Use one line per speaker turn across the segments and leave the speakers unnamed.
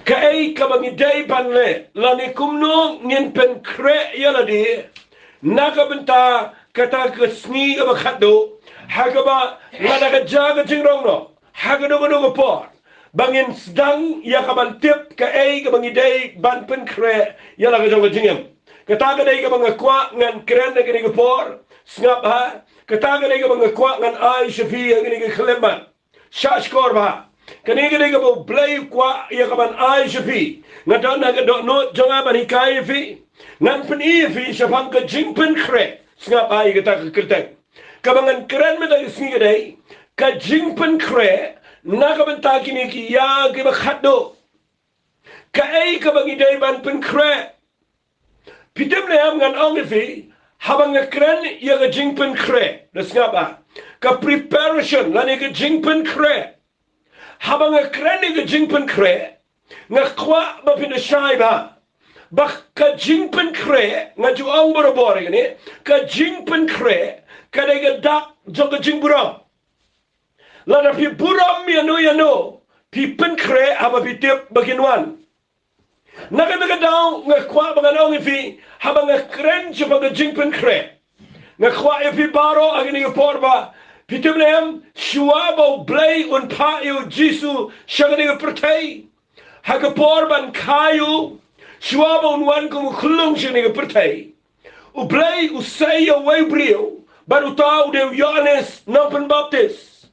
Kai kabangi day panle lani kumno Jingpynkhreh yaladi nakabenta kata ke Sngi ke Khatduh hagaba lada ke jaga jingrong no hagado go por bangin sedang ya kaban tip ke kabangi day Jingpynkhreh yala ke jong jingem kata ke day kabang kwa ngan keren ke ni por snap ha kata ke day kabang kwa ngan ai shafi ke ni khleman shash korba kani ke bo blay kwa ya kaban ai shafi ngadan na ke do no jonga ban hikai fi ngan peni fi shafang ke Jingpynkhreh snap ai kata ke kerteng kabangan keren me dari Sngi day ka Jingpynkhreh nakabenta kini ki ya ke Khatduh ka kabangi day Jingpynkhreh pitem le am ngan ong fi habang keren ya ke Jingpynkhreh nasngaba ka preparation lani ke Jingpynkhreh habang keren ke Jingpynkhreh ngakwa ba pinashai ba ka Jingpynkhreh ngaju ong borobor ni ka Jingpynkhreh kadega dak joga jingburam lada pi buram yano pi Jingpynkhreh haba pi tip baginwan naga daw ngakwa banganong ifi haba ngakren chupa Jingpynkhreh ngakwa ifi baro agini porba pitim lem shuabo blay un pa yu jisu shagani pertai haga porban kayu shuabo un wan kum khulung shini pertai u blay u say away brio baru tahu dia Yohanes nampen baptis.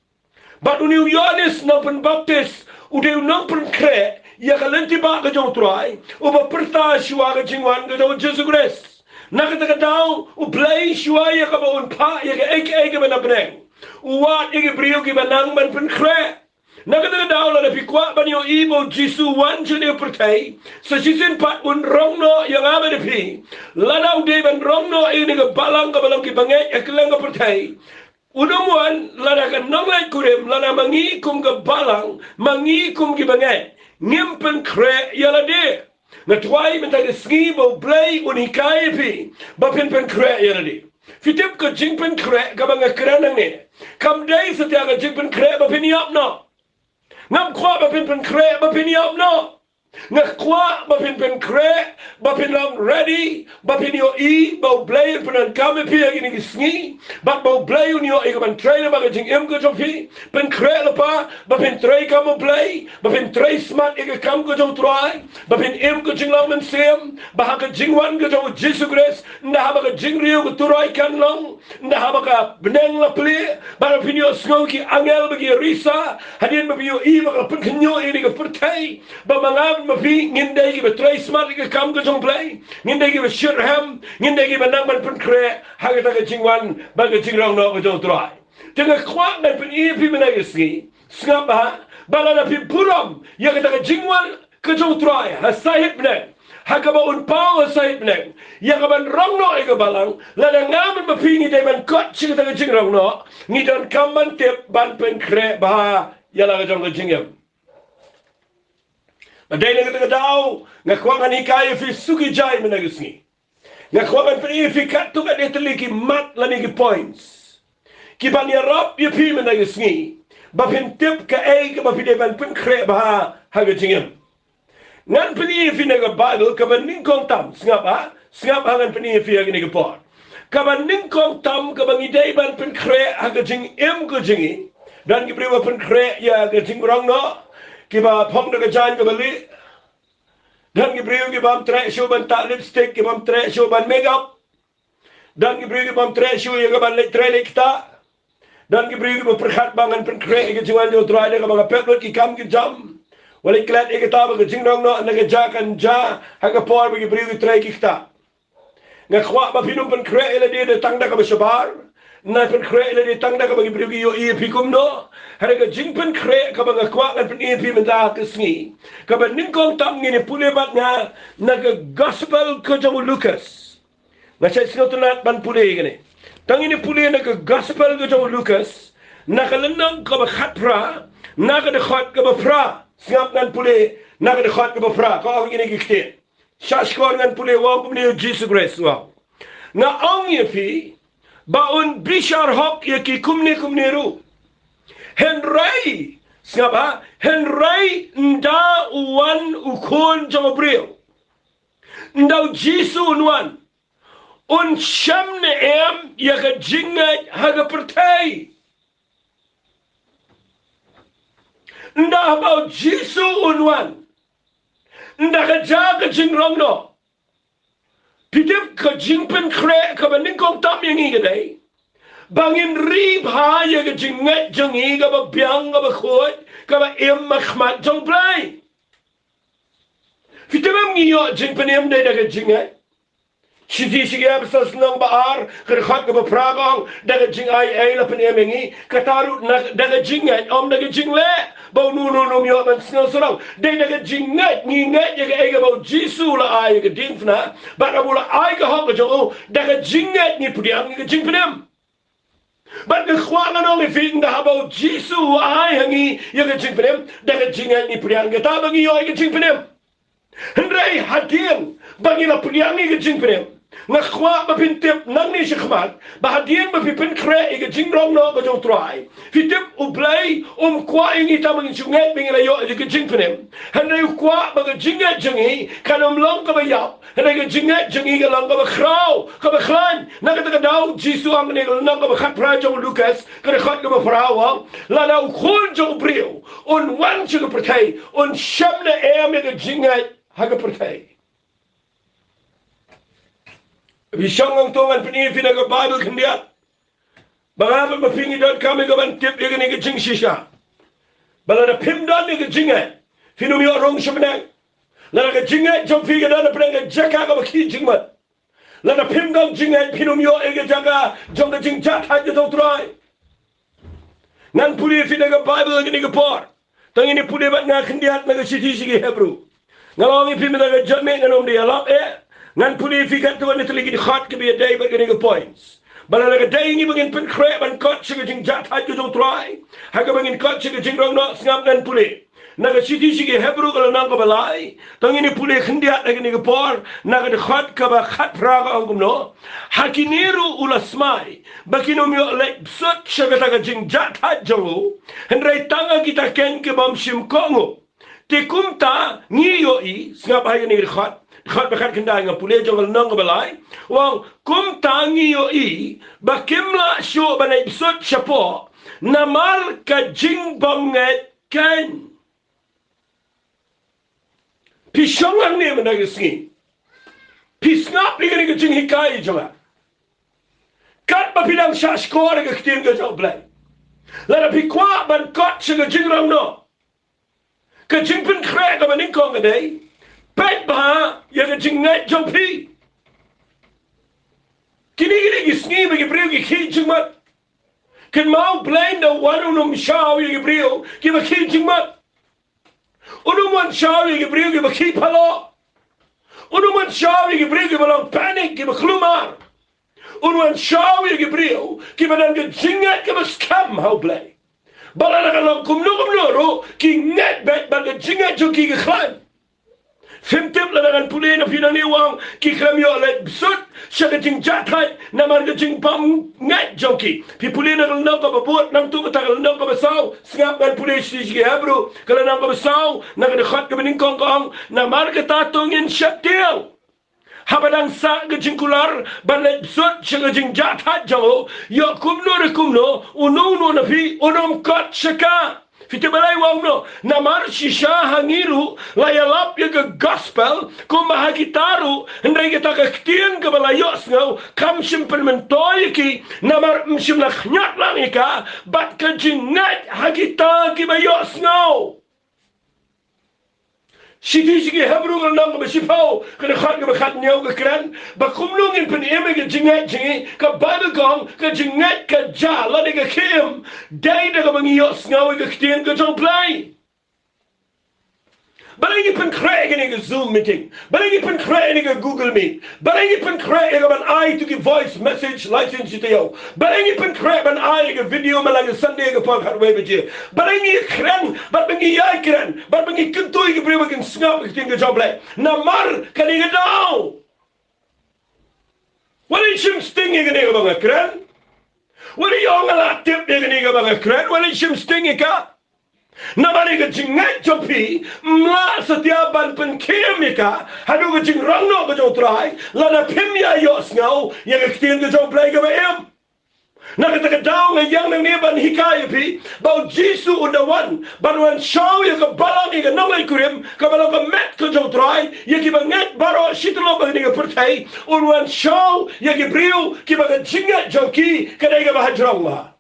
Baru ni Yohanes nampen baptis. Udah nampen Jingpynkhreh ya kalenti ba ke jong trai. Uba perta shua ke jingwan ke jong Jesus Christ. Nak kata tahu u play shua ya ke ba un pa ya ke eke ba na beneng. Uwat ya ke brio ke banang ban Jingpynkhreh. Nak kata tahu la pi kwa ban yo ibo Jisu wan jene pertai. Sa season pat un rongno yang ame de pi. Ladau de ban rongno ini ke balang ke bangai eklang ke pertai. Udumuan lada ke nonglai kurem lada mangi kum ke balang mangi kum ke bangai. Jingpynkhreh yala de. Ngatwai minta ke Sngi bo blay unikai pi. Ba Jingpynkhreh yala de. Fitip ke Jingpynkhreh ke bangai keranang ni. Kam day setiap ke Jingpynkhreh ba piniap no. Ngam kwa ba Jingpynkhreh ba piniap no. Ngakwa ba Jingpynkhreh ba pinlang ready ba pinyo ba blay penan kami pi agini Sngi ba blay unyo ikaman trailer ba jing ko jofi Jingpynkhreh lepa ba tray kamu blay ba tray smart ikam ko jong try ba ko jinglang men sem ba ka jingwan ko jong Jesus Christ nda ba ka jingriu ko turai kan long nda ba ka beneng la ple ba pinyo smoky angel ba risa hadin ba pinyo ba ka penyo ini ko pertai ba mangam mafi ngindai ki betray smart ki kam ko jong play ngindai ki shirham ngindai ki banang ban Jingpynkhreh hagata ka jingwan ba ka jingrong no ko jong try tenga kwa na pen pi mena Sngi skapa bala na pi puram ya ka jingwan ko jong try ha sahib ne hagaba un pau sahib ne ya ka ban rong no ka balang la na ngam mafi ni dai ban kot chi ka jingrong no ni don kam man tip ban Jingpynkhreh ba ya la ka jong ka jingem Badai na kata daw ngakwangan hikaya fi sugi jay mena Sngi ngakwangan fi Khatduh ka deteliki mat lani ki points kiban ya rap ya pi mena Sngi ba tip ka ka ba ban Jingpynkhreh ba haga jingem ngan fi na Bible ka ban ningkong tam ngap hangan fi haga ni por ka ban ningkong tam ka bang idai ban Jingpynkhreh haga jingem ko jingi dan ki priwa Jingpynkhreh ya ga jingrong no Kiba pom de jan ke beli dan ki brio ki bam tre show ban tak lipstick ki bam tre show ban makeup dan ki brio ki bam tre show ye ban le tre le kita dan ki brio ki perkhat bangan Jingpynkhreh ke jiwan jo trai de ka bang petlot ki kam ki jam wali klat e kita ba ke jingrong no na ke ja kan ja ha ka por ki brio ki tre ki kita ngakwa ba pinum Jingpynkhreh ele de tang da ka ba shabar na Jingpynkhreh ele de tang da ka ba ki brio ki yo e pikum no Harga Jingpynkhreh ka bang kwa kan pi menda ke Sngi ka ban ningkong tam ngini pule bat nga naga gospel ko jong Lucas nga sai sinotunat ban pule gini tang ini pule naga gospel ko jong Lucas nakalenang ka ba khatra naga de khat ka ba pra ngap nan pule naga de khat ka ba pra ka ang ini gikte shashkor ngan pule wa ko ni Jesus Christ wa nga ang yefi ba un bishar hok ye ki kumne ru Henry, siapa? Henry nda uwan khôn trong brio ndau Jesu nuan un sham ne em ya ga jinga ha ga pertai nda about Jesu unwan nda ga ja ga jingrong no pidip ka Jingpynkhreh ka baning kong tam yang i gadai bangin rib ha ya ga jinga jangi ga ba biang ga ba khot ka ba em makhmat jong plai fitemam ngiyo Jingpynem de da ga jinga Sidi siya besas nang baar kerhat ke bepragong daga jing ai la pen emengi kataru daga jingat om daga jingle bau nu myo man snel sorong de daga jingat ngingat ya ga bau Jesu la ai ga dinfna ba ka bula ai ga hok jo daga jingat ni pudiang ga Jingpynem ba ga khwala no ni fin da bau Jesu ai hangi ya ga Jingpynem daga jingat ni pudiang ga ta bangi yo ga Jingpynem hendrai hadien bagi la pudiang ni ga Jingpynem Ngakwa mapintip nang ni sikhmat bahadian Jingpynkhreh iga jingrong no ga jong try fitip ublay kwa ingi tamang sunget bingila yo iga Jingpynem hanay kwa baga jingat jangi kanam long ka bayap hanay ga jingat jangi ga long ka bakraw ka baklan nakataga daw Jesu ang ni long ka bakhat pra jong Lucas ka khot ka bafrawa la daw khol jong brio on wan chiga pertai on shamna em iga jingat haga pertai Bisang ang tuan penifin aga Bible kendiat. Bangapa mapingi dot kami gaban tip dia ni kecing sisa. Balada pimdan ni kecingat. Finumi orang sebenang. Lada kecingat jom figa dana penang jaka ka baki jingmat. Lada pimdan jingat finumi orang jaka jom kecing jat haja tau try. Nan puli fin aga Bible ni kepor. Tang ini puli bat nga kendiat naga siti sigi Hebrew. Ngalangi pimdan aga jamin nganom dia lap Ngan puli fikat tuan itu lagi dikhat ke biar day bagi ni points. Bala laga day ni bangin Jingpynkhreh ban kot siga jing jat haju jong try. Haga bangin kot siga jing rong no ngam ngan puli. Naga siti sigi Hebrew kalau nang balai. Tang ini puli khendiat lagi ni por. Naga dikhat ke ba khat praga angkum no. Haki niru ulasmai. Bagi nom yo lek sut siga taga jing jat haju. Hendrai tanga kita ken ke bam sim kongo. Tikumta ngiyo i ngap haga ni dikhat. Khat bakat kendai ngapule jong nang balai wang kum tangi yo i bakimla syo banai bisot chapo namar ka jing banget kan pisongang ni managisngi pisngap ni ka jing hikai jonga kat bapilang sha skor ka ktin ka jong blai lada pikwa ban kot siga jing rong no ka Jingpynkhreh ka baning kong kadai Pet bah, ya ke jingat jompi. Kini gisni bagi brio ki khil jingmat. Ken mau blind the one unum shaw ya ke brio ki ba khil jingmat. Unum wan shaw ya ke brio ki ba khil palo. Unum wan shaw ya ke brio ki ba long panic ki ba klumar. Unum wan shaw ya ke brio ki ba dan ke jingat ki ba scam how play. Bala na long kumno ro ki net bet ba ke jingat jo ki ke khan. Fimtip la dengan puli na pinang ni wang ki kram yo let sut siya jing jathat na marga jing pam ngat jonki pi puli na nang ka babot nang tu ka nang ka basaw ngap gan puli si Hebrew kala nang ka basaw na ka khat ka bining kong kong na marga tatongin siya tiyaw habadang sa ka jing kular ban let sut siya jing jathat jawo yo kumno uno na pi unom kat siya Fiti balai wang no namar shisha hangiru layalap ya ke gospel kumahagitaru hendai kita ke ktian ke balayos ngau kam simpen mentoy ki namar msim la khnyat lang ika bat ke jingat hagita ki bayos ngau Siti Hebrew kalau nang bersipau kena khat ke khat nyau ke kran bakumlung in pen eme ke jingat jingi ke badagong ke jingat ke jala de ke kim dai de ke bangios ngau ke ktien ke jong play Balangi Jingpynkhreh in a Zoom meeting. Balangi Jingpynkhreh in a Google Meet. Balangi Jingpynkhreh in an eye to give voice message license to you. Balangi Jingpynkhreh an eye to video malang Sunday to pang Khatduh beje. Balangi kren, but bangi yai kren, but bangi Khatduh ke brew can snap ke ting ke joble. Namar kaninga daw. What is him stinging in a bang kren? What are you on a tip in a bang kren? What is him stinging ka? Namari ke jingat jopi mla setiap ban penkiem ika hadu ke jing rangno ke jong trai lada pimya yo ngau yang ketien ke jong play ke em nak kata daung yang nang ni ban hikaya pi bau jisu undawan banwan show yang ke balang ke nolai kurim ke balang ke met ke jong trai yang ki banget baro shitlo ba ni ke pertai unwan show yang ki briu ki ba jingat joki kadai ke bahajrang lah.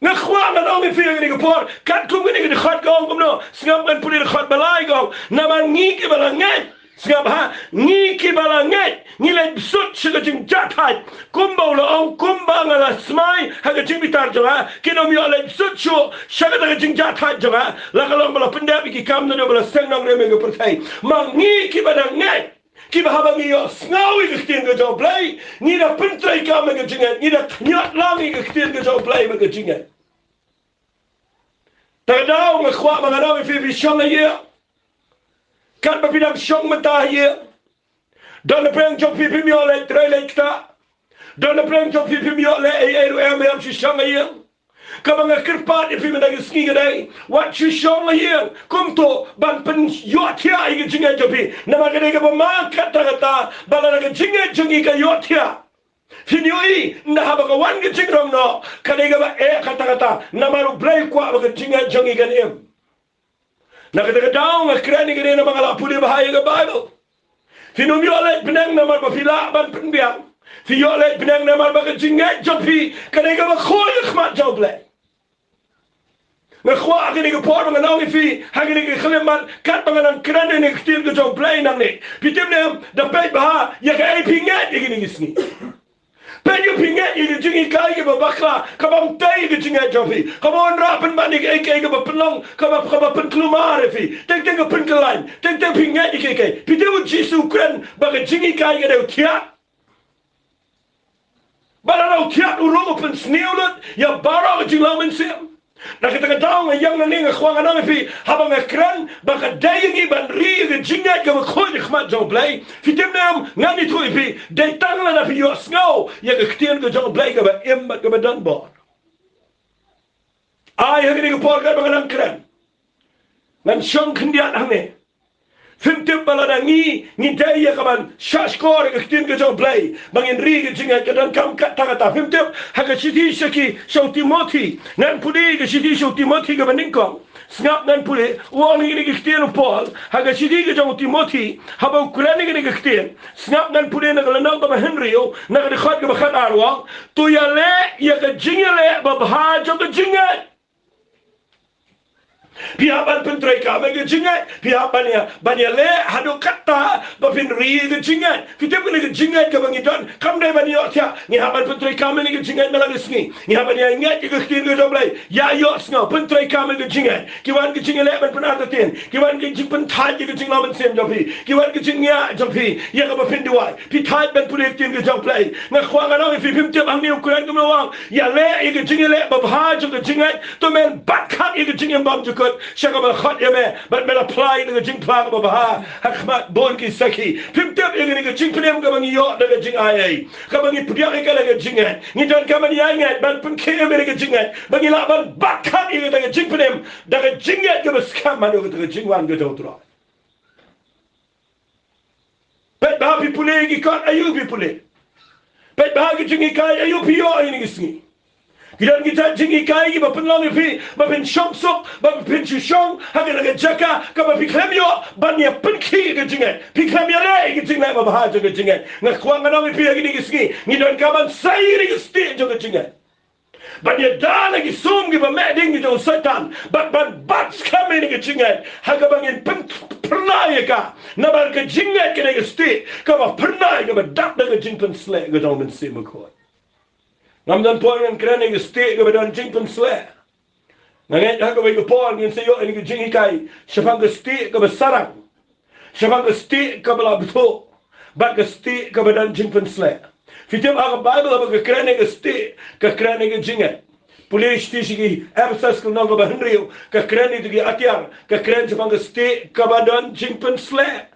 Ngakwa na nong ifi ng por kat kum ni ke khat gong kum no sngam kan puli khat balai gong naman ngi ke balanget sngam ha ngi ke balanget ngi le sut siga jing jatai kumbo lo ong kumba ngala smai ha ke jing bitar jonga kinom yo le sut chu siga ta jing jatai jonga la kalong bala pendap ki kam no bala seng nong reme ke pertai mang ngi ke balanget Kiba habang iyo snawi ke ketien ke jauh play ni da pentrai ka me ke jingat ni da nyat langi ke ketien ke jauh play me ke jingat tadau nge khwa manganaw fi shong ye kan ba pinang shong mata ye don le preng jop pi mi ole tre le kta don le preng jop pi mi ole e em em shi shong ye kabang kirpat ifi me da ski gadai wat shi shong ye kum to ban pen yo tia i ke jingat jopi na ma ke ba ma kata kata bala ke jingat jungi ka yo tia Finioi na haba ka wan ke jingrong no kadai ba kata kata na maru play kwa ba ke jingat jungi kan em na kata daung akrani ke na mangala puli bahaya ke Bible finum yo le benang na mar ba fila ban penbiang fi yo le benang na mar ba ke jingat jopi kadai ba khoi khmat joble na khwa ke ni ke por ba na fi ha ke ni ke khleman kat ba na krani ni ke tim ke joble na ni pitim ne da pe ba ya ke ai pingat ke ni gisni Penyu pingat ini jingi kai ke bakla kabam tai ke jingat jopi kabon rapen bani ke ke penlong kabap penklumar fi teng teng penkelan teng pingat ke pitu jisu kren baga jingi kai ke deu tia barang tia urung pen sneeuwlet ya barang jinglamen sim nak kita tahu yang nani ngkhwang nang fi habang kran baga dayi ban ri ke jingat ke khoi khmat joblay fitem nam ngani tu fi dai tang la fi yo snow ya ke ktien ke joblay ke ba em ke dan bo ai ha ke por ke baga kran nan shong khndiat hane Fimtip balada ngi dai ya kaban shashkor ke ktien ke joblay bangin ri ke jingat ke dan kam kat ta fimtip ha ke siti shaki shau timothy nan pudi ke siti shau timothy ke baningkong snap nan pudi wong ni ke ktien Paul ha ke siti ke jong timothy ha ba kulani ke ktien snap nan pudi na galanang ba Henry na ke khat ke ba khat arwa tu ya le ya ke jingale ba bha jo ke jingat pihak ban pentrai ka me ke jingat pihak bania le hadu kata ba pin ri ke jingat kita pun ke jingat ke bangidon kam dai bani yo tia ni ha ban pentrai ka me ke jingat mala gesni ni ha bania ingat ke khtin ke doblai ya yo sngo pentrai ka me ke jingat ki wan ke jingat le ban pen artatin ki wan ke jing pen thai ke jingla ban sem jopi ki wan ke jingya jopi ya ka ba pin duai pi thai ban pulik tin ke joplai na khwang ana fi pim te bang ni ukuran ke mawang ya le ke jingat le ba bha jo ke jingat to men bat khat ke jingat bam jo Shaka ba khat yame but mela apply the jing pla ba ha hakmat bon ki saki pimtep ye ni jing pnem ka bangi yo daga jing ai ka bangi pdia ka daga jing ni don ka mani ai ngat ban pun ke me daga jing bangi la ban bakhat ye daga jing pnem daga jing ka ba skam man daga jing wan ga do tro pet ba pi pule ki kan ayu pi pule pet ba ki jing kai ayu pi yo ai ni gisni Kidan kita jingi kai ba penlong fi ba pen shong sok ba pen chu shong ha ga jaka ka ba piklem yo ban ya pen ki ga jinga piklem ya le ga jinga ba ha ga jinga na kwang na fi ga ni gisni ni don ka ban sai ni sti jo ga jinga ban ya dala gi sum gi ba me ding gi jo satan ban skam ni ga jinga ha ga ban pen pernaya ka na ba ga jinga ke ga sti ka ba pernaya ga ba dak ga jing pen sle ga don men sim ko Nam dan poin yang keren yang state ke badan Jingpynkhreh. Nangat hak ke poin yang sayo yang jingi kai. Siapa ke state ke besarang. Siapa ke state ke bela betul. Bak ke state ke badan Jingpynkhreh. Fitim hak Bible apa ke keren yang state ke keren yang jingat. Polis sigi absas ke nang ke Henry ke keren itu ke atiar ke keren siapa ke state ke badan Jingpynkhreh.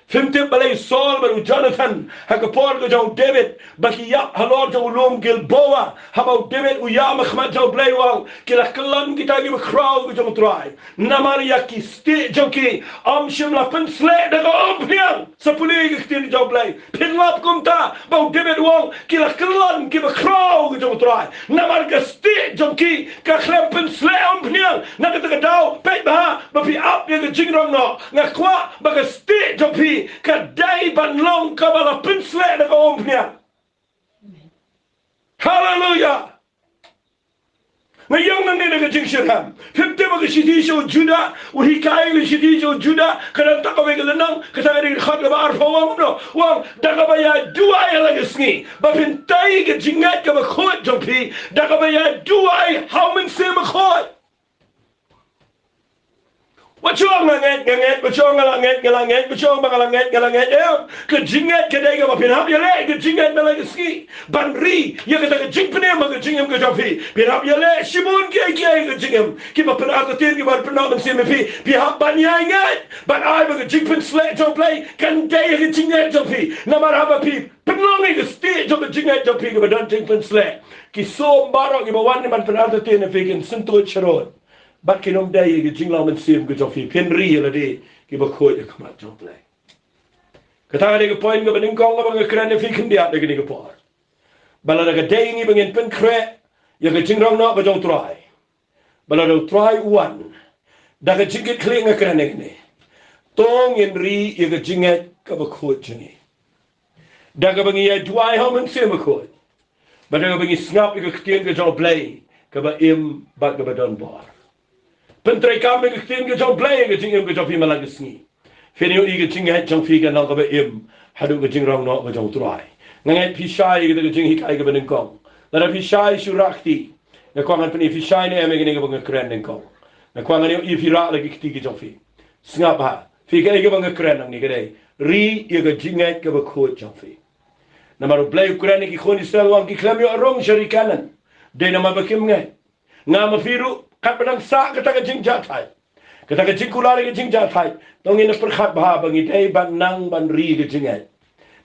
Fimtip balay Saul baru Jonathan hakapor ko jong David bakiyap halor jong ulum Gilboa habau David uyam khmat jong blaywang kila kelan kita gi crowd ko jong try namaria ki sti jong ki am shimla pensle da ko ompiang sapuli gi tin jong blay pinlap kumta bau David wang kila kelan gi crowd ko jong try namar ga sti jong ki ka khlem pensle ompiang nakata dau pe ba pi up ye gi jingrong no ngakwa ba ga sti jong pi kadai ban long kabala pinsle na kaompnya. Hallelujah. Ngayong nang nila kajingsiram. Fifty mga sidisyo Juda, uhikai ng sidisyo Juda, kanang takaway kalanang, kasari khat ba arpawang no. Wang dakabaya duay alagasngi. Bapintay kajingat ka makhot jompi, dakabaya duay hauman se makhot. Wachong nganget, wachong ngalangit, wachong ngalangit, kejingat kedai ka mapinhap yale, kejingat malagasngi, banri, ya kata kejingpene magajingam kajafi, pinhap yale, shibun kiai kejingam, kiba penatatin kiba penatang CMP, pihap banyangat, ban ai magajingpen slate jom play, kan day kejingat jofi, namar haba pi, penongi ke state jom kejingat jofi kiba dan jingpen slate, kisom barok kiba wan man penatatin fikin sentuh cerot. Bat kinom day ke jinglaw man sim ke jofi penri la de ki ba khoi de khamat jom play kata de ke point ke baning kong ba ke kran fi khindia de ke por bala de day ni bangin pen kre ya ke jingrong no ba jong try bala do try one da ke jingit kling ke kran ne tong in ri ya ke jinget ka ba khoi jingi da ke bangi ya duai ho man sim khoi ba da ke bangi snap ke ktien ke jom play ka ba im ba ke ba don bar Pentrai kami ke tim ke jong play ke jing im ke jong fi malagasngi. Fenio i ke jing het jong fi ke nang ke im hadu ke jing rong no ke jong try. Ngangai pi shai ke jing hikai ke beneng kong. Lara pi shai surakti. Na kwangan peni fi shai ne ame ke ne ke bang kren neng kong. Na kwangan i fi ra lagi kti ke jong fi. Snap ha. Fi ke ke bang kren nang ni ke dei. Ri i ke jing het ke ba khot jong fi. Na maru play kren ki khoni sel wang ki klam yo rong shari kanan. De na ma bakim ngai. Nga ma firu kat padang sa kata ke jing jatai kata ke jing kulari ke jing jatai tong ina perkhat bah bangi dei ban nang ban ri ke jingai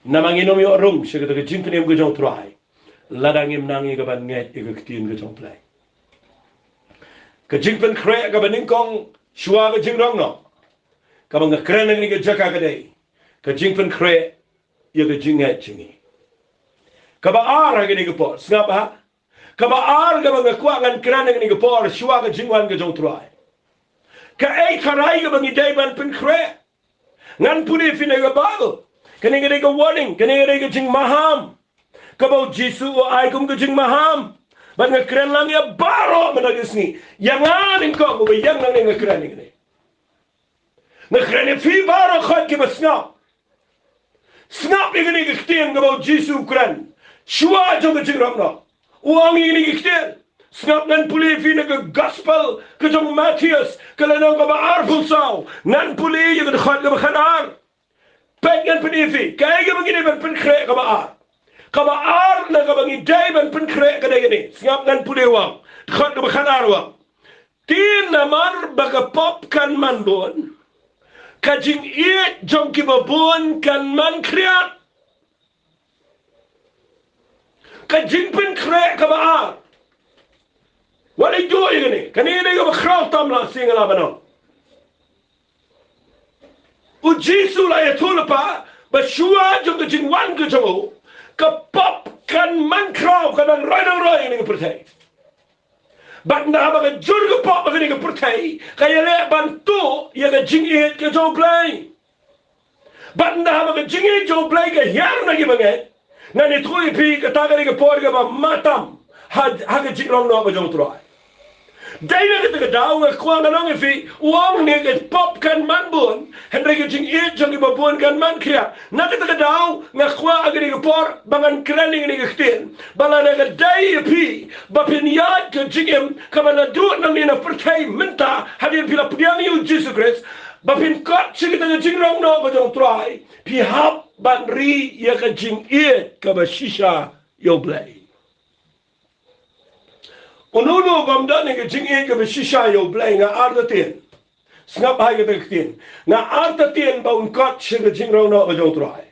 namang inom yo rung se kata ke jing kenem ke jong try ladang im nang ke ban nget ke tin ke jong play ke jing pen kre ke baning kong shua ke jing rong no ka bang kren ni ke jaka ke dei ke jing pen kre ye ke jing het jingi ka ba ara ke ni ke po ngap ha Kaba ar ka mga kuangan kranang ni kapor shua ka jingwan ka jong try. Ka ay karay ka bangi dayban Jingpynkhreh. Ngan puni finay ka bago. Kani ka warning, kani ka jing maham. Kabaw Jisu o ay kum ka jing maham. Bat nga kran lang ya baro managisni. Yanganin ko ko yang nang nga kraning ni. Nga kraning fi baro khat ki basngap. Snap ni ka ktien kabaw Jisu kran. Shua jong ka jing ramno. Uang ini kiktir, snap nan puli fi na gospel ke jong Matthias kalau nang ka baar pulsaw nan puli yung khat ka bakhanar pek nan penifi kaya ka begini ban Jingpynkhreh ka baar na ka bangi day ban Jingpynkhreh ka day ni snap nan puli wang khat ka bakhanar wang tin naman baka pop kan man bon ka jing iet jong ki babon kan man kriat ka Jingpynkhreh ka baar. What are you doing? Kanina yung makraw tamla singala bano. U Jisu la yatul pa ba shua jong ka jingwan ka jongo ka pop kan man kraw ka nang roy ni pertai. Bat na ba ka jur ka pop ka ni pertai kaya le bantu ya ka jingit ka jong play. Bat na ba ka jingit jong play ka yar na gibanget. Nani thui pi katagari ke porga ba matam ha jing rong no ba jong try dai na ke daw nga kwang nang fi uang ni ke pop kan man bun henry ke jing e jong ba bun kan man kria na ke daw nga kwa agri ke por bangan kraning ni ke tin bala na ke dai pi ba pin yad ke jingem ka ba na du nang ni na pertai menta hadin pila pudiang yu Jesus Christ ba pin kot sig ke jing rong no ba jong try pi hap ban ri ya ka jing e ka ba shisha yo blay Ununo gam da ne ka jing e ka ba shisha yo blay nga arda tin Sngap hai kita ketien. Na arta tien ba unkot sega jing rong no ga jong trai.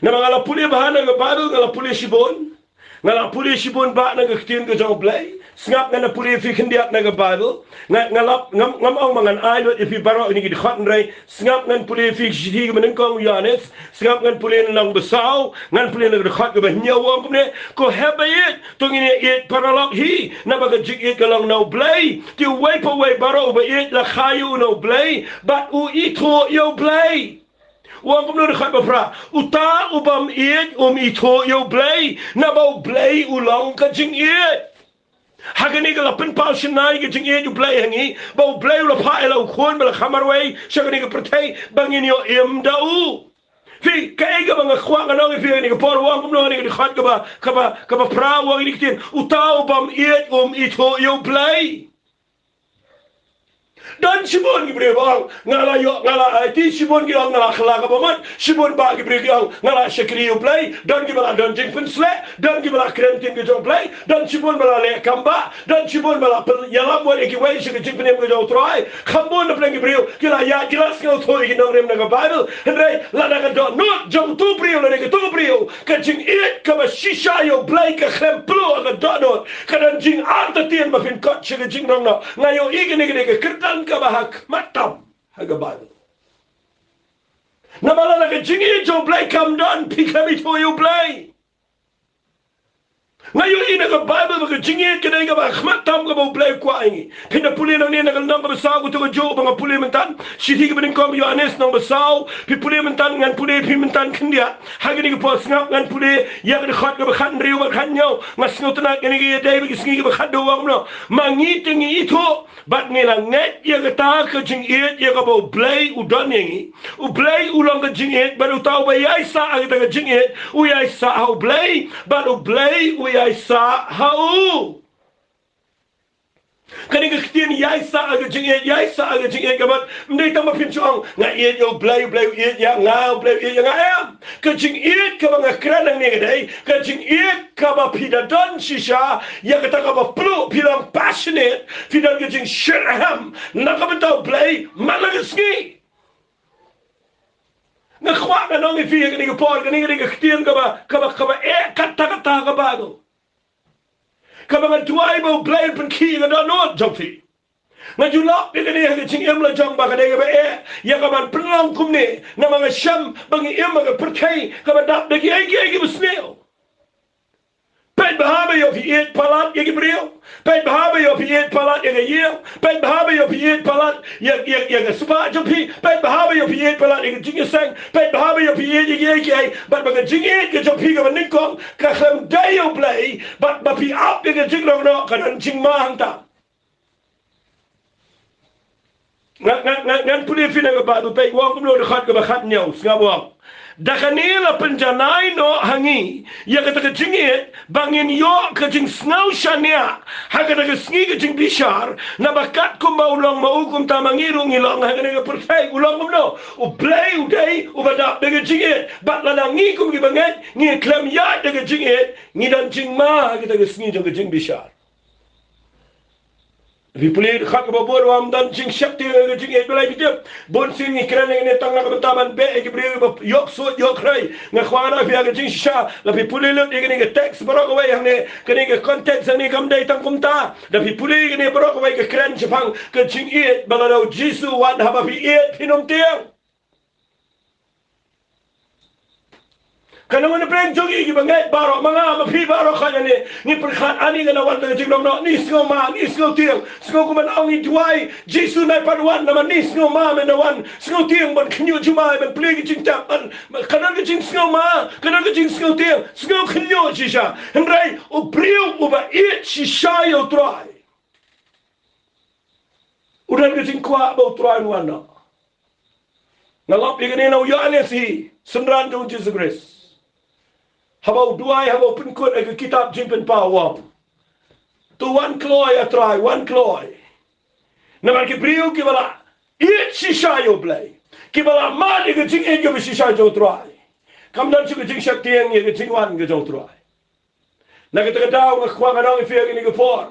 Na mangala puli bahana ga baru ngala puli sibon. Ngala puli sibon ba na ga ketien ga jong play. Sngap ngana puli fi kendiak na ga baru. Ngalap ngam ong mangan ai lot ifi baro ini di Khatduh. Sngap ngan puli fi shidi ga menengkong yanes. Sngap ngan puli nang besau. Ngan puli na ga Khatduh ba nyawang kumne. Ko hebayet tong ini it paralog hi. Na ba ga jig it ga lang no play. Ti wipe away baro ba it la khayu no play. But u ito yo play. Wang kumno de khat bapra uta ubam iet ito yo blay na bau blay ulang ka jing iet hagani ga lapin pal shinai ga jing iet you blay hangi bau blay ula pa ela khon bela khamarway shagani ga protay bangin yo im dau fi kai ga bang khwa ga no fi ni ga por wang kumno ni ga khat ka ba pra wang ni tin uta ubam iet ito yo blay dan Shimon gibre bang ngala ti Shimon gi ngala khala ka baman Shimon ba gibre gi ngala shakri you play dan gi bala dan Jingpynkhreh dan gi bala krentin gi jong play dan Shimon bala le kamba dan Shimon bala yalam mo ki wai shi Jingpynkhreh gi jong try khambon na play gibre ki la ya ki la skill thoi gi nong rem na ga bible hendrai la na ga do no jong tu brio la ga tu brio ka jing it ka ba shisha yo play ka khrem plo ga do no ka dan jing art tien ma fin kot shi jing rong no ngayo igi ni ga kirtan ka bahak matam haga Bible. Namala na ka jingi jo play come down pikami to you play. Ngayon ina ka Bible ka jingi ka dai ka bahak matam ka bo play kwa ingi. Pina puli nang ni na nang basaw ko to jo mga puli mentan siti ka bin kom Yohanes nang basaw pi puli mentan ngan puli pi mentan kendia hagani ka po ngap ngan puli ya ka khat ka khan riu ka khan nyaw ngas ngot na ka ni dai bi sngi ka Khatduh wang no mangi tingi ito bat ngilang net ya kata ka jing it ya ka bo play udon yangi u play ulang ka jing it baru tau ba ya sa ka ka jing it u ya sa how play but u play u ya sa how kani ka kitien ya sa ka jing it ka bat ndai tama pinchong nga it yo play it ya nga play it ya nga am ka jing it ka mga kranang ni dai ka jing it ka ba pida don shisha ya ka ta ka ba plu pilang passionate pidang ka jing shirham na ka ba play malagasngi na khwa ka nong fi ka ni ka por ka ni ka kitien ka ba kata ka ba do ka ba tuai ba play pen ki ka do no jomfi na julok ni ka ni ka jing em la jong ba ka dai ka ba ya ka ban plong kum ni na mga sham bangi em ka pertai ka ba dap de ki ai busneo Pet bahaba yo piet palat ya Gibril. Pet bahaba yo piet palat ya Yel. Pet bahaba yo piet palat ya Supa Jopi. Pet bahaba yo piet palat ya Jingesang. Pet bahaba yo piet ya but baga Jinget ke Jopi ka Ninkong ka kham dayo play but pi up ya Jingrong no ka dan Jingma hangta. Ngan puli fina ka ba pe wang kumlo de khat ka ba khat nyaw ngabwang. Dakanila penjanai no hangi ya kata jingit bangin yo ka jing snau shania haga daga sngi ka jing bishar na bakat ko maulong maukum tamangirong ilong haga daga perfect ulong no u play u day u badap daga jingit bat la ngi kum gi banget ngi klem ya daga jingit ngi dan jing ma haga daga sngi daga jing bishar Ripulid khat ba bor wam dan jing shakti ga jing e belai bidep bon sin ni kran ne tang na taban be e gibre ba yok so yok rai nga khwana fi ga jing sha la pi pulil de ga text barok wai hang ne kani ga context ni kam dai tang kumta da pi pulil ne barok wai ga kran chapang ga jing e balaro jisu wat ha ba fi e pinom tiang Kanang pren jogi gi bangai barok manga ma phi barok kha ne ni perkhat ani ga nawan da jing no ni sngo ma ni sngo tiang sngo ku man ong ni tuai jisu nai pan na man ni sngo ma me nawan sngo tiang ban knyu jumai ban plegi jing tap an kanang ga jing sngo ma kanang ga jing sngo tiang sngo knyu ji sha hendrai u priu u ba it shi sha yo trai udan ga jing kwa ba trai wan na ngalap ga ne no yo anesi sundran do Jesus Christ Habau duai habau penkut ke kitab Jingpynkhreh wam. Tu wan kloy a try wan kloy. Namar ki priu ki bala it shisha yo play. Ki bala ma de ke jing e ke shisha jo try. Kam dan chu ke jing shak tieng ye ke jing wan ke jo try. Na ke ta daw ke kwa ga nang fi ke ni ke por.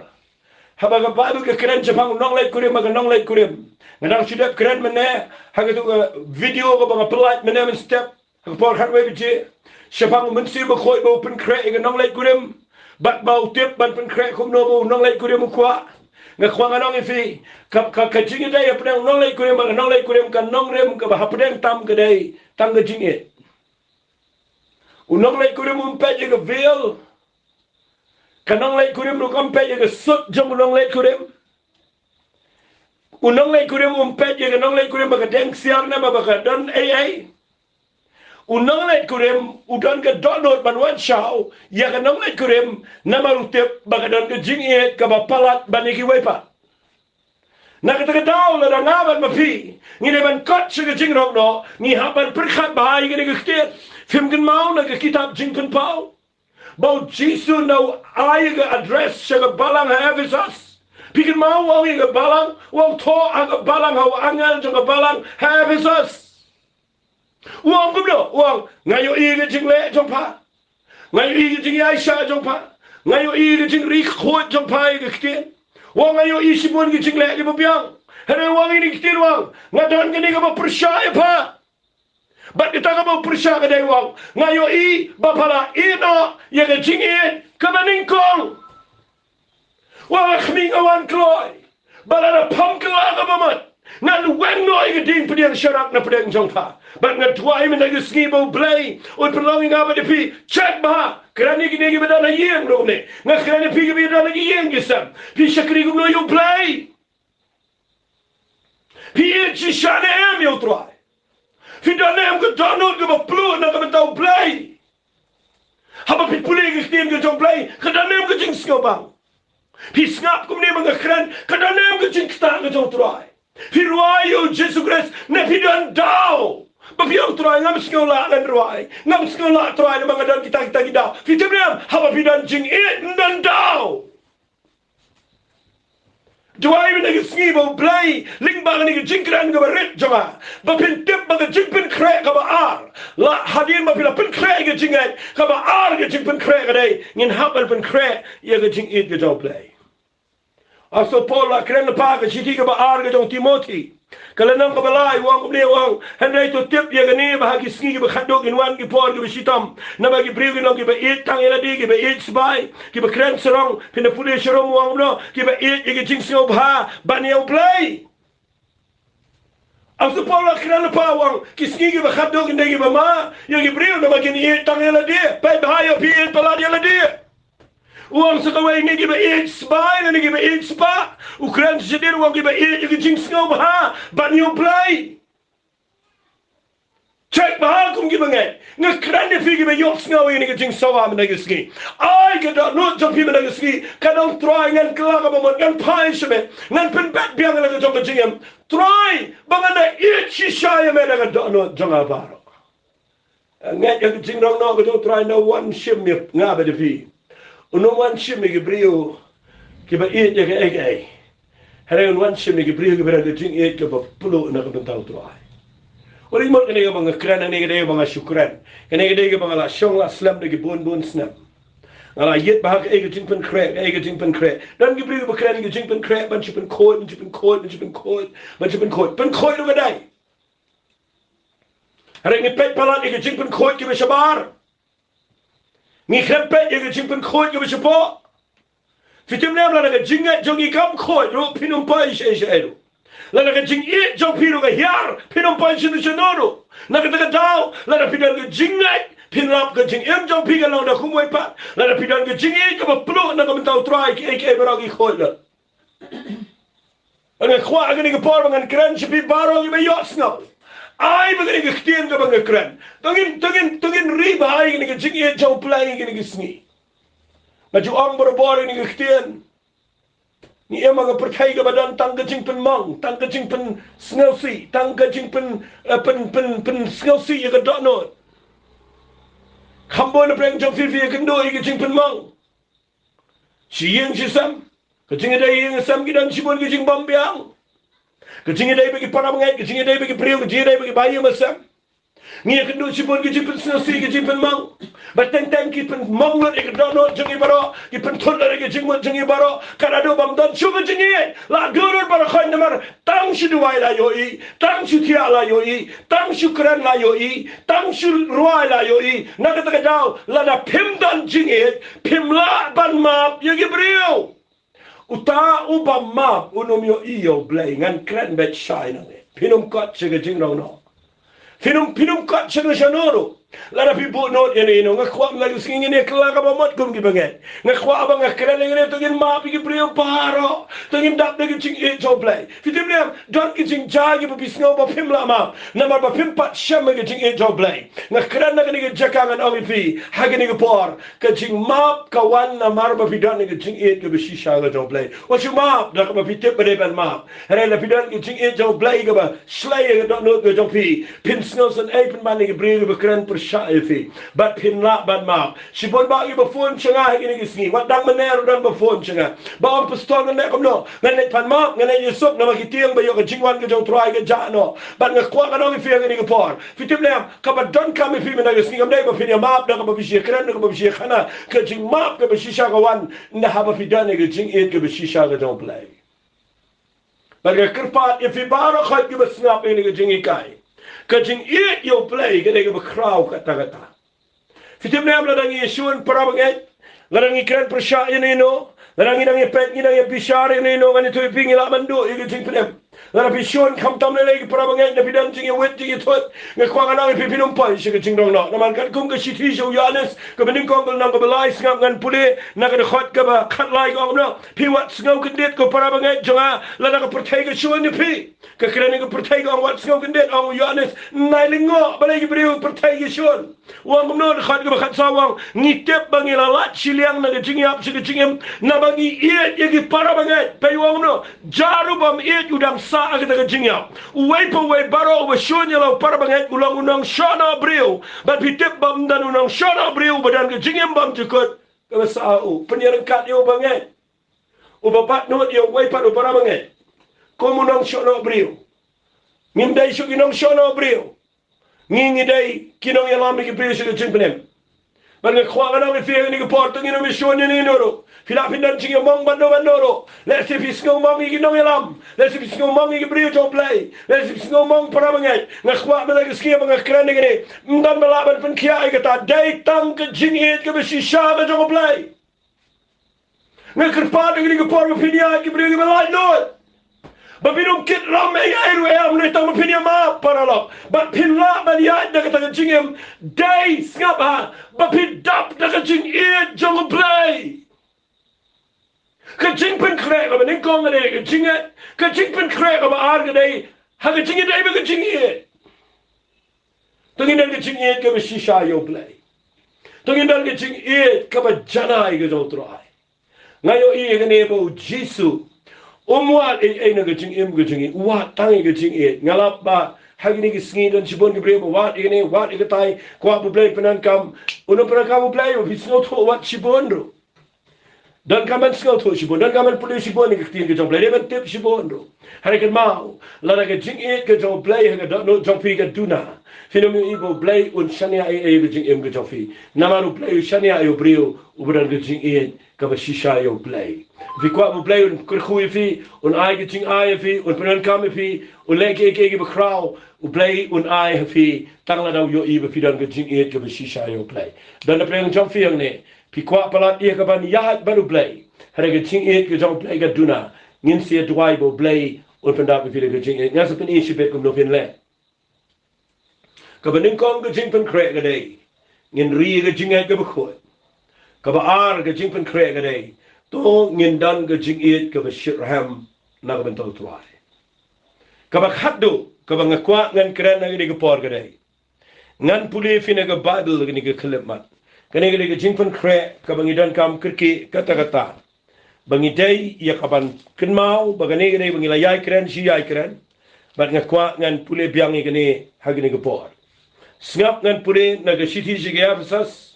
Haba ka Bible ka keren Jepang nong lait kurim maga nong lait kurim. Ngadang sidap keren mene haga tu video ka banga pelat mene men step haga por khatwe bije. Jepang mensi ba khoi ba open crack ka nong lait kurim. Bat bau tip bat pen crack kum no bo nong lait kurim kwa. Ngakwa nganong ifi ka jingi dai apdang nong lait kurim maga nong lait kurim ka nong rem ka ba hapdang tam ka dai tam ka jingi. Unong lait kurim umpet je ka veil. Kanong lait kurim ru kampet je ka sut jong unong lait kurim. Unong lait kurim umpet je kanong lait kurim baka deng siar na baka don ai. Unong lait kurim udan ka donot ban wan shao ya kanong lait kurim nama rutip baka don ka jingi ka ba palat baniki wepa. Nakataka daw la ngaban mapi ngine ban kot siga jingrok no ni haban perkhat bahai gini gektiet film kan mau na kitab Jingpynkhreh bau jisu no ai ga address siga balang ha Ephesus pikin mau wang ga balang wang to aga balang ha angal jong balang ha Ephesus wang gumno wang ngayo i ga jingle jong pa ngayo i ga jing Aisha jong pa ngayo i ga jing ri khot jong pa ga gektiet wang ayo isipun ki jingle ki babiang hare wang ini kitir wang ngadon kini ka ba percaya pa bat kita ka ba percaya ka dai wang ngayo i bapala ino ya ka jingin ka maningkong wang khming awan kloi balana pamkla ka bamat ngan wang noi ka ding pediang syarak na pediang jongpa bat ngadwai men ka skibo play oi pelonging apa de pi check ba kerana gini kita dah yang dong ni, ngah kerana pergi kita dah yang gisam, pergi syakri gumno you play, pergi cisane em you try, pergi dah nem ke download ke baplu nak kita tahu play, haba pergi pulih ke tim ke jom play, ke dah nem ke jing skobang, pergi ngap gumni mangga keran, ke dah nem ke jing kita ke jom try, pergi ruai you Jesus Christ, ne pergi dah down. Babiang try ngam sekolah dan ruai ngam sekolah try na mga dan kita daw fitemem haba bidan jing it dan daw Duai men ngi skibo play ling bang ngi jingkran ga barit jama bapin tip bang Jingpynkhreh ga ba ar la hadin ma pila Pynkhreh ga jingai ga ba ar ga Jingpynkhreh ga dai ngin habal Pynkhreh ya ga jing it ga daw play aso Paul la kren pa ga chiti ga ba ar ga jong Timothy kalau nang kabalai wang kumne wang hendak itu tip dia gani bahagi Sngi ba Khatduh inwan ki por ki sitam na bagi priu ki ki ba it tang eladi ki ba it sbai ki ba kren serong pina pule serong wang no ki ba it ki jing sngau bha ban yau play asu pola kren pa wang ki Sngi ki ba Khatduh ki ki ba ma yang ki priu na bagi it tang eladi pa bahaya pi it paladi eladi uang sekawai ni kita eat spai ni kita eat spa Ukraine sedir uang kita eat kita jing sengau bah ban you play check bah kum kita ngai ngakran ni figi kita yok sengau ini kita jing sawa menagi ski ai kita not jampi menagi ski kadang try ngan kelak apa ngan pai sebe ngan penbat biang lagi jong jingem try bangana eat shisha ya menagi not jong abaro ngai yang jing rong no kita try no one shim ni ngabe de pi Unong wan shim ki brio ki ba eat ya ka ai. Hare wan shim ki brio ki ba de jing eat ka ba pulo na ka bentang trai. Ori mo kene ka mga kran ni ka de mga syukran. Kene ka de ka mga la shong la slam de ki bon snap. Ngala yet ba ka ai ka Jingpynkhreh. Dan ki brio ba kran ki Jingpynkhreh ban chipen khot no ka dai. Hare ni pet palat ki Jingpynkhreh ki ba shabar. Ni krempet yang Jingpynkhreh ke bersepak. Fitim nem la nak jingat jong ikam khoi ro pinum pai she ero. La nak jing it jong pinu ke hiar pinum pai sinu senodo. Nak tak tahu la nak pidan ke jingat pinrap ke jing em jong pigan la kumoi pa. La nak pidan ke jing it ke beplu nak mentau try ke beragi khoi la. Ana khwa agni ke por bangan kran chipi baro ke yos no. Ai begini ke ketian ke bangga keren. Tungin riba ai ini ke jingi jauh pelai ini ke Sngi. Maju orang berbor ini ke ketian. Ni emang ke percaya ke badan tang ke Jingpynkhreh, tang ke Jingpynkhreh sngelsi, tang ke Jingpynkhreh pen sngelsi ya ke donot. Kambo na preng jauh fifi ya kendo ke Jingpynkhreh. Siyeng sisam, ke jingi dai yang sam kita sibun ke jing bambiang. Kecingnya dari bagi para mengai, kecingnya dari bagi priu, kecingnya dari bagi bayi masam. Ngia Khatduh sibon ke Jingpen Sngi ke Jingpen Mang. Bateng-teng ki pen mong lot ik donot jengi baro ki pen thol la ke jingmon jengi baro karado bam don shuba jengi la doror baro khan namar tang shu duai la yo I tang shu thia la yo I tang shu kran la yo I tang shu ruai la yo I na ka ta daw la na phim don jengi phim la ban ma yegi brio uta ubam ma unom yo I yo blai ngan kran bet shai na pinum kot chega jing ro no pinum kot chega shanoro Lara pipo not yan ino nga kwa mga lusking ini kala ka bamot kum gibangen nga kwa abang nga kala ngene tungin mapi ki priyo paro tungin dap na giching ito play fitim liam don giching jagi pa pisngaw pa pimla ma namar pa pimpat siya ma giching ito play nga kala na ganige jakangan ang ipi hagin nga por giching map kawan namar pa pidon na giching ito bisisya nga ito play what you map na ka pa pitip pa depan map hara na pidon giching ito play ka ba slay nga don't know ka jong pi pinsngaw san ay pinman nga priyo ka kran per Shaifi, but pinla ban ma. Sibon ba iba phone changa higini gisngi. Wat dang manero dan ba phone changa. Ba ang pastol nga nekom no. Nga net pan ma, nga net yusuk na makitiyang ba yung kajingwan ka jong try ka jano. But nga kwa ka nong ifi ang ini kapor. Fitim na kapag don kami ifi na gisngi kamday ba pinya map na kababisya kran na kababisya kana. Kajing map ka basisya kawan na haba fidan na kajing it ka basisya ka jong play. But nga kirpat ifi baro kahit ka basngap ini kajing ikay. Kajing it yo play kada ka bakraw kata-kata. Fitim na amla dangi Yeshua para bagay. Larang ikran persya ino. Larang inang ipet inang ipishar ino ganito iping ilamando igajing pinem. Larang Yeshua kamtam na lagi para bagay na bidang jing wet jing itut. Ngakwa nang ipipinumpai siya kajing dong na. Naman kan kung kasiti siya uyanes kabaning kongol nang kabalay ngam ngan puli nakadakot ka ba katlay ko na. Piwat ngaw kandit ko para bagay jonga larang kapertay ka siya ni pi. Kakirani ko pertay ko ang wat ngaw kandit ang uyanes nailingo balay gibriw pertay ka siya. Wang kumno khat ka bakhat sawang ngitep bang ilalat siliang na gajingyap si gajingyam na bangi iet yagi para bagay. Payo kumno jaru bam iet udang sa agad gajingyap. Uway pa uway baro uwa siyon yalaw para bagay ulang unang shana briw. Bat pitip bam dan unang shana briw badan gajingyam bam jukot. Kamasao penyerengkat yo bagay. Ubapat not yo uway pat upara bagay. Komunang shana briw. Ngimday syuk inang shana briw. Ngingi day kinong yalam ni kipriyo siya Jingpynkhreh. Bang kwa ka nang ifiya ni kaporto ngino misyon ni noro. Filapindan siya mong bando. Let's see if he's no mong ikinong yalam. Let's see if he's no mong ikipriyo to play. Let's see if he's no mong paramangay. Ngakwa mo na kaskiya mga kraning ni. Mdan malaban pan kaya ikata. Day tang ka jingit ka basisya ka to play. Ngakirpado ni kaporto pinya ikipriyo kibalay noon. Babinong kit ram ay ayam nitang mapinya ma para lo. But pinla baliyad na kataga jingem day ngap ha. Bapidap na kajing it jong play. Jingpynkhreh ka maning kong ane kajinget. Jingpynkhreh ka maarga day hagajinget day ba kajing it. Tungin ang kajing it ka basisya yo play. Tungin ang kajing it ka ba janay ka jong troay. Ngayon iya ka nebo Jisu. Umwat ay nagajing gajing wat tangi gajing ngalap ba hagini gisngi dan sibon gibre wat igini wat igatay kwa bublay penankam uno penangkam bublay bisno to wat sibon ro dan kaman sngau to sibon dan kaman puli sibon igtin ke jong play deban tip sibon ro harikan mau lara gajing ke jong play haga no jong pi ga duna finomi ibo play un shania ay gajing ke jong fi namaru play shania ay brio ubran gajing ka basisya yo play Vikwa mo play un kurkhuy fi un ay giting ay fi un penan kam fi un leke ke bekraw u play un ay fi tangla daw yo iba fi dan giting it ke basisya yo play dan na play un jom fi ang ne pikwa palat ia ka ban yahat baru play hare giting it ke jom play ga duna ngin sia duai bo play un pendak fi de giting it ngasa pen isi bet kum no fin le ka baning kong Jingpynkhreh ga dei ngin ri ga jingai ga bekhot ka ba ar ga Jingpynkhreh ga dei to ngindan ke jingit ke Shirham na ke bentol tuai. Ke Khatduh ke ngakwa ngan keren na ke por ke dai. Ngan puli fina ke Bible ke kelipmat. Kene ke Jingpynkhreh ke ngidan kam kirki kata-kata. Bangidai ya kapan kenmau bagane ke dai bangilayai keren si yai keren. Bat ngakwa ngan puli biang ke ni hagini ke por. Sngap ngan puli na ke siti sigya besas.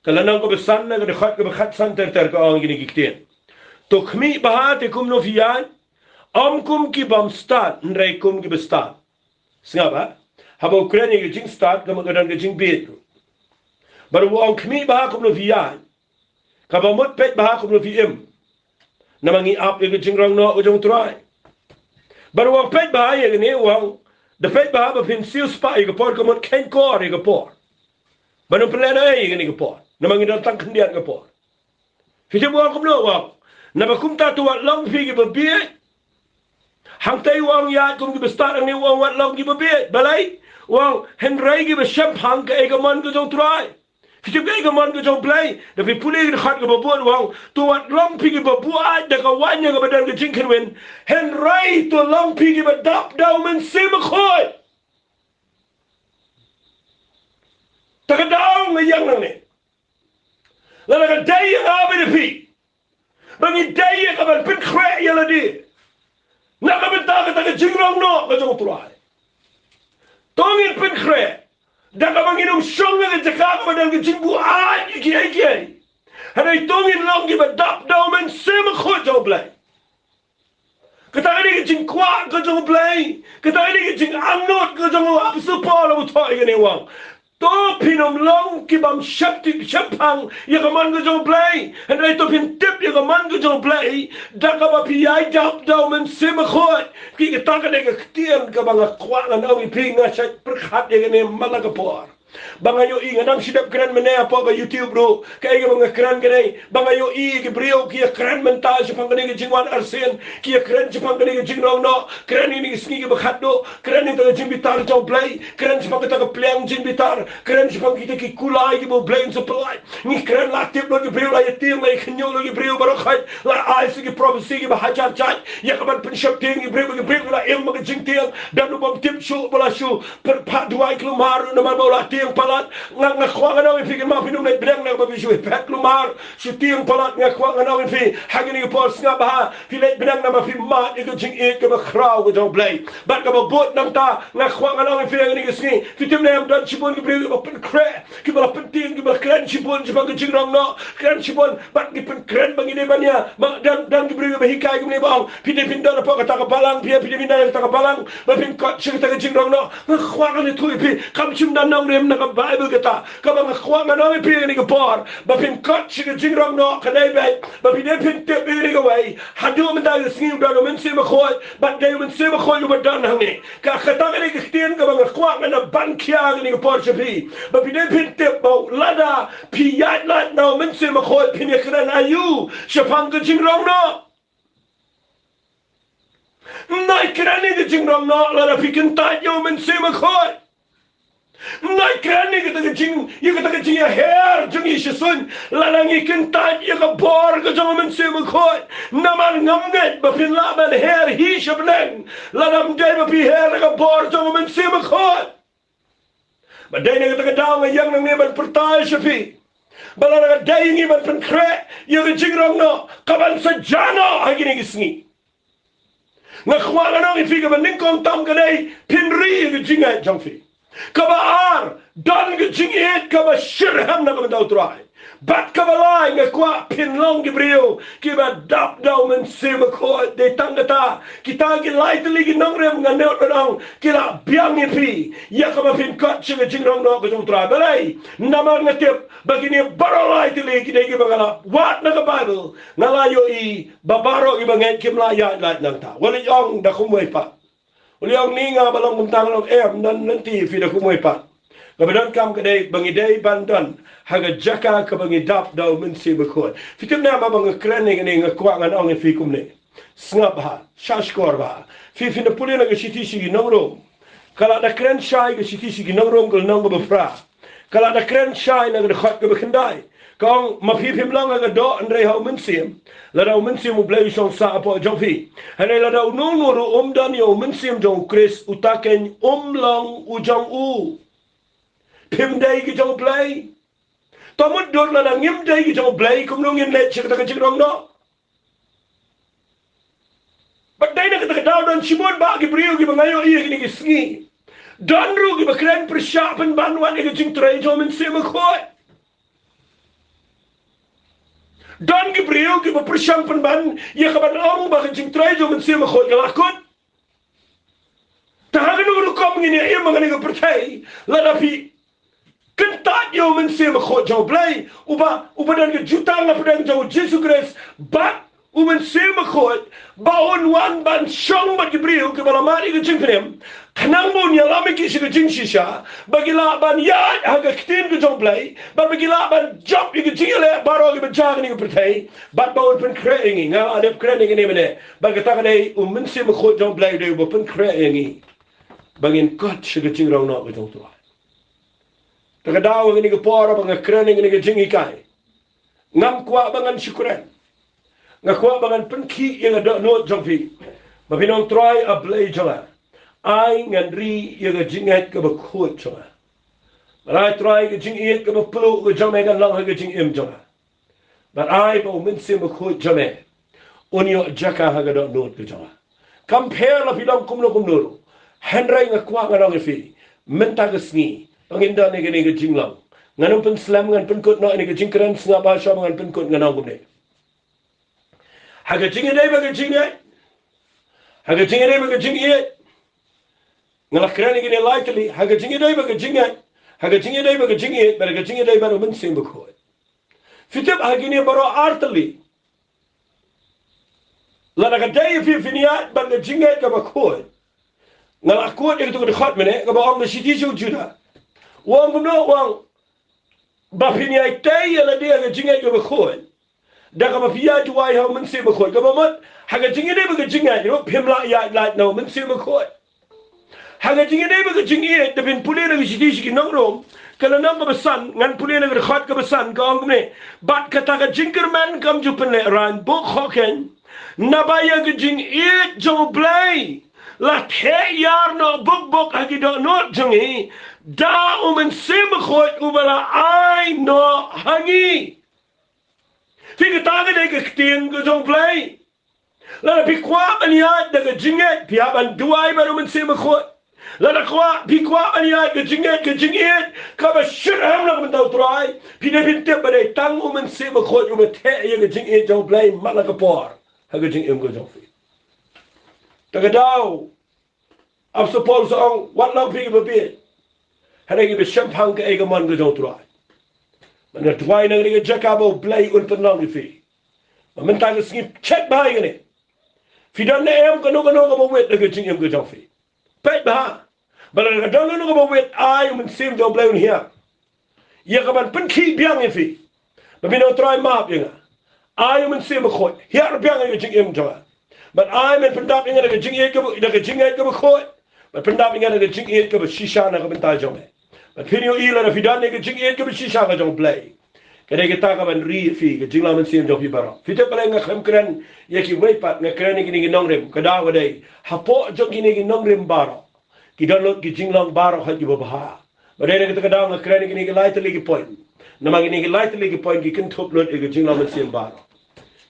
Kalanang ko besan na kadekhat ke bekhat san ter ka ang gini kikten. To khmi bahat kum no fiyan am kum ki bam stat nrai kum ki bestat. Sngaba Haba Ukraine ke jing start ka magadan ke jing bit. Baru wang kami bah kum no via. Ka ba mot pet bah kum no vm. Namangi up ke jing rong no ujung try. Baru wang pet bah ye ni wang the pet bah ba pin siu spa ke por ka mot ken kor ke por. Baru pelana ye ke por. Namangi datang kendian ke por. Fijem wang kum no wang. Nabakum ta tuat long pi ke babie. Hang tay wang ya kum ke bestar ni wang wat long ke babie. Balai wang Henry ke besyam hang ke egaman ke jong try. Fijem ke egaman ke jong play. Tapi pulih ke khat ke babuan wang tuat long pi ke babuat dak kawannya ke badan ke Jingpynkhreh. Henry tu long pi ke badap dau men semakoi. Takadau ngayang nang ni. Lalu ke day yang apa ni pi. Bagi daya kapan Jingpynkhreh yang ladi, nak kapan tak ke jingrong no ke jong tuai. Tongin Jingpynkhreh, dah kapan minum song ke jakak kapan ke jingbu ai kiai. Hari tongin long ke badap daumen semakoi jong play. Kita ini ke jing kuat ke jong play, kita ini ke jing anot ke jong apa sepuluh lalu thoi ke ni wang. To pinom long kibam shaptik shapang yagaman go jong play and I to pin tip yagaman go jong play dakaba pi ai dap daw men semakoi ki ka ka ne ka tian ka banga kwa na awi pinga sa perkhat yagane malaga por bangayo i nganang sidap kran mene apa ka YouTube bro kay ka mga kran gane bangayo i ki brio ki kran mental sa pangkane ki jingwan arsen ki kran sa pangkane ki jingrong no kran ni Sngi ka Khatduh kran ni ta jimbitar jong play kran sa pangkata ka playang jimbitar kran sa pangkita ki kulay ki mo blame sa play ni kran la tip lo ki brio la yatim la khnyo lo ki brio barokhat la ai si ki prophecy ki bahachar chat ya ka ban pinshap ting ki brio la em ma ki jingtiang dan bom tip show bala show per pa duai klumar na ma bola tiang palat ngakwa nga namin fikir mga pinumay bilang na mabisyo pet lumar so tiang palat ngakwa nga namin fi hagin yung pors nga baha pilit bilang na mafimat ito jing it ka makraw ko jong blay bat ka mabot ng ta ngakwa nga namin fi hagin yung Sngi fitim na yung dan sibon ki brio ka Jingpynkhreh ki bala penting ki bala kren sibon sibang ka jingrong no kren sibon bat ki kren bang ini banya dan ki brio ka hikay ki mani bang pinipinda na po ka takapalang pinipinda na takapalang mapin kot siya ka jingrong no ngakwa nga nito ipi kamsim dan nang rem naka Bible kata kabang ngakwa nga namin pi ni ka por mapin kot siya ka jingrong no kanay bay mapin tip ni ka way hadu man tayo Sngi dan men semakoi bat dayo men semakoi ka badan hangi ka katang ni ka tiyan kabang ngakwa nga na bankya ni ka por siya pi mapin tip mo lada piyat lat na men semakoi pinikaran ayu siya pang ka jingrong no Nai kirani ka jingrong no lada pikin tayo men semakoi Nai kerana kita kecing, ia kata kecing ya hair, jangan isun, lalangi kentat, ia kabor ke jangan mensemakoi, naman ngamget, bapin laban hair hisap neng, lanam day bapi hair kabor jangan mensemakoi. Badai nak kata kata yang nang neban pertai sepi, balaraga day ini ban Jingpynkhreh, ia kecing rong no, kaban sejana lagi ni Sngi. Ngakwa nang ifi kaban ningkong tam kadai pinri kecing ay jangfi. Kabaar dan kejingit kaba syirham na kaba daw try bat kaba lai ngakwa pinlong gibriyo kiba dap daw men semakoi de tangata kita gilai teligi nangrem nganel orang kila biang ipi ya kaba pin kot siya jingrong no kajong try balay naman ngatip bagini barolai teligi de gibagala wat na ka Bible nalayo i babaro ibanget kimlaya lat nang ta wala yong da kumway pa Uliang ni nga balang buntang lang dan nanti fida kumoy pa. Kabadan kam kadai bangidai bandan haga jaka ka bangidap daw mensi bakot. Fitim na mabang kren ni nga kuangan ang fi kumne. Snap ha, shashkor ba. Fi fina puli na siti sigi nongrom. Kala da kren shai ga siti sigi nongrom kal nong bafra. Kala da kren shai na ga khat ka bakandai. Kong mapipim lang ang do andre hau mensim la daw mensim mo blay song sa apo jongfi hanay la daw nunuro dan yo mensim jong Chris utaken lang ujang u pim day ki jong blay tomod dor la ngim day ki jong blay kum nungin let chik ta ka jingrong no but day na ka daw don simon ba ki brio ki bangayo iya ki Sngi dan ru ki bakren persyapan banwan ki jing tray jo mensim ko Dan gibriyo ki bepersyang penban ya kaban ang ba kajing try jo men sema khol galakot tahagan nuru kom ini emang ini percaya ladapi kentat yo mense mekho jauh blai uba dan ke juta la pedang jauh Yesus Kristus bat mense mekho baon wan ban shong bat Jibril ke bala mari ke Jingpynkhreh kanang bon ya lami ki ke Jingshisha bagila ban ya haga ktin ke jauh blai bagila ban job ke jingale baro ke bajang ni ke percaya bat baon pen kre ngi nga adep kre ni ne mene bagata kane mense mekho jauh blai de uba pen kre ngi bagin kot ke jingrau no ke jauh tu Takadaw ang inigapora mga krening inigajingikai. Ngam kwa bangan syukuran. Ngakwa bangan penki yung adonot jangpi. Mapinong troy a blay jala. Ay ngandri yung ajingat ka bakut jala. Maray troy gajingit ka mapulu ka jamay ka lang hagajingim jala. Maray pa uminsi makut jamay. Unyo jaka hagadonot ka jala. Compare la pinong kumlo. Henry ngakwa nga lang ifi. Menta ka Sngi. Panginda ni gani ke jinglang. Nganong pen slam ngan pen kot no ni ke jingkran snga ba sha ngan pen kot nganong gumne. Haga jingi dai ba ke jingi. Haga jingi dai ba ke jingi. Ngala kran ni gani lightly haga jingi dai ba ke jingi. Haga jingi dai ba ke jingi ba ke jingi dai ba men sim ba ko. Fitib hagi ni baro artli. La na dai fi finiat ba ke jingi ka ba ko. Ngala ko ni to ko khat mene ka ba ong siti ju juda. Wang no wang bapinya tay la dia ga jinga ga bakhoy da ga bapia tuai ha men se bakhoy ga bamat ha ga jinga de ba ga jinga ro phimla ya la no men se bakhoy ha ga jinga de ba ga jinga de bin pule na gi shi nong rom kala nang ga basan ngan pule na ga khat ga basan ga ong ne bat kata ga jingerman kam ju pen le ran bo khoken na ba ya ga jing e jo blai la the yar no buk ha gi do no jingi da mense mekhoy ubala ai no hangi fika taga de kting go jong play la pi kwa ania de jinget pi aban duai ba mense mekhoy la kwa pi kwa ania de jinget ka ba shirham la ben try pi de bin te ba de tang mense mekhoy u te ye jinget jong play malaka por ha go jing go jong fi taga daw ab suppose on what long pi ba bi Hari ini bersyamphang ke egaman ke jauh tuai. Mana tuai negeri ke Jakabo play untuk nang ifi. Mentang ke sini cek bahaya ni. Fidan ne em kano ke bawet ke jing em ke jauh fi. Pet bah. Bala ke dong ke bawet ay mensim jauh play unhia. Ia kapan penki biang ifi. Babino tuai map yang. Ay mensim khoi. Hiar biang ke jing em jauh. But ay men pendap yang ke jing em ke jing em ke khoi. But pendap yang ke jing em ke shisha na ke bentai jauh. But pinyo ila na fidan ke jing et ke shisha ka jong play. Kaya kita ka ban ri fi ke jing la men sim jong pi bara. Fite pala nga kham kran ye ki wei pat nga kran ni nong rem kada wa dai. Hapo jong ni nong rem bara. Ki download ki jing lang bara ha ki ba. Badai kita kada nga kran ni lightly ki point. Namang ni lightly ki point ki kan top load ke jing la men sim bara.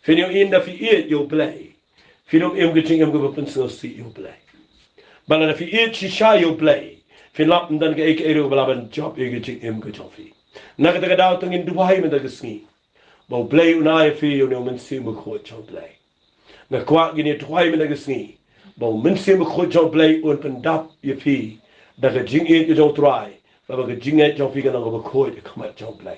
Pinyo in da fi et yo play. Pinyo em ke jing em ke pen so si yo play. Bala na fi et shisha yo play. Finlap dan ke ek ero balaban job ye jing em ke jofi na ka daw tangin duwai men da Sngi bo play unai fi yo men sim ko job play na kwa gini duwai men da Sngi bo men sim ko job play un pendap ye fi da jing e jo try ba ga jing e jofi ga na ko ko de kama job play